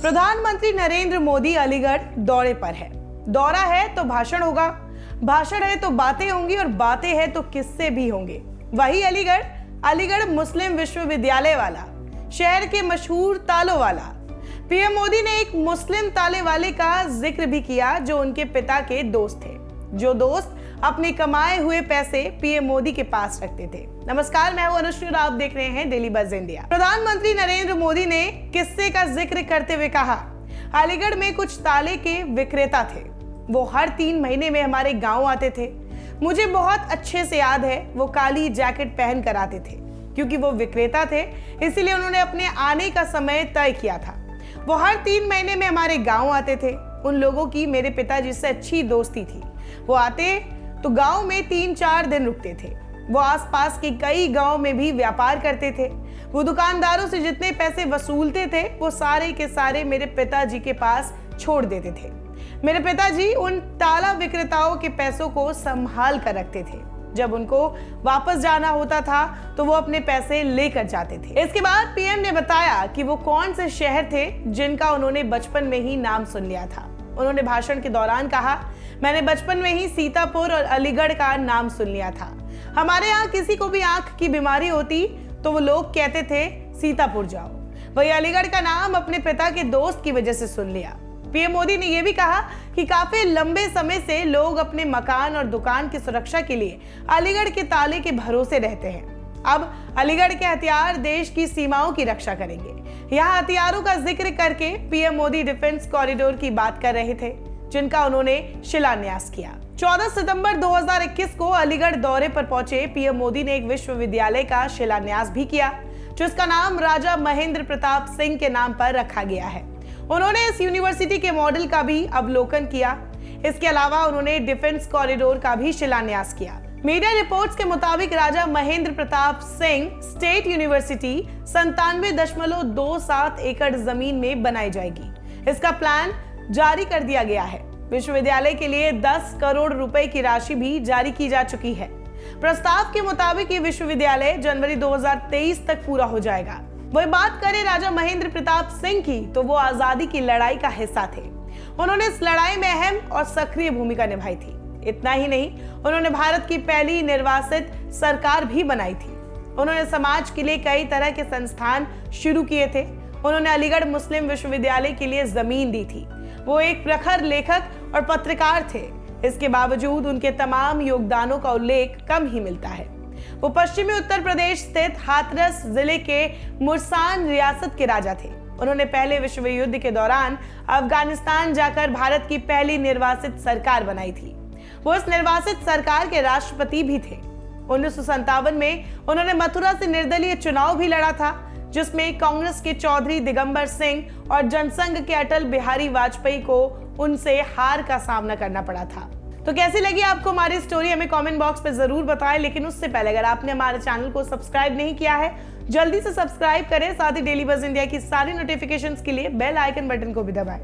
प्रधानमंत्री नरेंद्र मोदी अलीगढ़ दौरे पर है। दौरा है तो भाषण होगा, भाषण है तो बातें होंगी और बातें हैं तो किस्से भी होंगे। वही अलीगढ़ मुस्लिम विश्वविद्यालय वाला, शहर के मशहूर तालों वाला। पीएम मोदी ने एक मुस्लिम ताले वाले का जिक्र भी किया जो उनके पिता के दोस्त थे, जो दोस्त अपने कमाए हुए पैसे पीएम मोदी के पास रखते थे। नमस्कार, मैं हूं अनुश्री और आप देख रहे हैं डेली बज इंडिया। प्रधानमंत्री नरेंद्र मोदी ने किस्से का जिक्र करते हुए कहा, अलीगढ़ में कुछ ताले के विक्रेता थे। वो हर 3 महीने में हमारे गांव आते थे। मुझे बहुत अच्छे से याद है, वो काली जैकेट पहन कर आते थे। क्योंकि वो विक्रेता थे, इसीलिए उन्होंने अपने आने का समय तय किया था। वो हर 3 महीने में हमारे गांव आते थे। उन लोगों की मेरे पिताजी से अच्छी दोस्ती थी। वो आते तो गांव में 3-4 दिन रुकते थे। वो आसपास के कई गांव में भी व्यापार करते थे। वो दुकानदारों से जितने पैसे वसूलते थे वो सारे के सारे मेरे पिताजी के पास छोड़ देते थे। मेरे पिताजी उन ताला विक्रेताओं के पैसों को संभाल कर रखते थे। जब उनको वापस जाना होता था तो वो अपने पैसे लेकर जाते थे। इसके बाद पीएम ने बताया कि वो कौन से शहर थे जिनका उन्होंने बचपन में ही नाम सुन लिया था। उन्होंने भाषण के दौरान कहा, मैंने बचपन में ही सीतापुर और अलीगढ़ का नाम सुन लिया था। हमारे यहाँ किसी को भी आंख की बीमारी होती तो वो लोग कहते थे सीतापुर जाओ। वही अलीगढ़ का नाम अपने पिता के दोस्त की वजह से सुन लिया। पीएम मोदी ने यह भी कहा कि काफी लंबे समय से लोग अपने मकान और दुकान की सुरक्षा के लिए अलीगढ़ के ताले के भरोसे रहते हैं। अब अलीगढ़ के हथियार देश की सीमाओं की रक्षा करेंगे। यहाँ हथियारों का जिक्र करके पीएम मोदी डिफेंस कॉरिडोर की बात कर रहे थे, जिनका उन्होंने शिलान्यास किया। 14 सितंबर 2021 को अलीगढ़ दौरे पर पहुंचे पीएम मोदी ने एक विश्वविद्यालय का शिलान्यास भी किया, जिसका नाम राजा महेंद्र प्रताप सिंह के नाम पर रखा गया है। उन्होंने इस यूनिवर्सिटी के मॉडल का भी अवलोकन किया। इसके अलावा उन्होंने डिफेंस कॉरिडोर का भी शिलान्यास किया। मीडिया रिपोर्ट्स के मुताबिक राजा महेंद्र प्रताप सिंह स्टेट यूनिवर्सिटी 97.27 एकड़ जमीन में बनाई जाएगी। इसका प्लान जारी कर दिया गया है। विश्वविद्यालय के लिए 10 करोड़ रुपए की राशि भी जारी की जा चुकी है। प्रस्ताव के मुताबिक ये विश्वविद्यालय जनवरी 2023 तक पूरा हो जाएगा। वही बात करें राजा महेंद्र प्रताप सिंह की, तो वो आजादी की लड़ाई का हिस्सा थे। उन्होंने इस लड़ाई में अहम और सक्रिय भूमिका निभाई थी। इतना ही नहीं, उन्होंने भारत की पहली निर्वासित सरकार भी बनाई थी। उन्होंने समाज के लिए कई तरह के संस्थान शुरू किए थे। उन्होंने अलीगढ़ मुस्लिम विश्वविद्यालय के लिए जमीन दी थी। वो एक प्रखर लेखक और पत्रकार थे। इसके बावजूद उनके तमाम योगदानों का उल्लेख कम ही मिलता है। वो पश्चिमी उत्तर प्रदेश स्थित हाथरस जिले के मुरसान रियासत के राजा थे। उन्होंने पहले विश्व युद्ध के दौरान अफगानिस्तान जाकर भारत की पहली निर्वासित सरकार बनाई थी। वो इस निर्वासित सरकार के राष्ट्रपति भी थे। 1957 में उन्होंने मथुरा से निर्दलीय चुनाव भी लड़ा था, जिसमें कांग्रेस के चौधरी दिगंबर सिंह और जनसंघ के अटल बिहारी वाजपेयी को उनसे हार का सामना करना पड़ा था। तो कैसी लगी आपको हमारी स्टोरी, हमें कमेंट बॉक्स पे जरूर बताएं। लेकिन उससे पहले अगर आपने हमारे चैनल को सब्सक्राइब नहीं किया है, जल्दी से सब्सक्राइब करें। साथ ही डेली बज इंडिया की सारी नोटिफिकेशंस के लिए बेल आइकन बटन को भी दबाएं।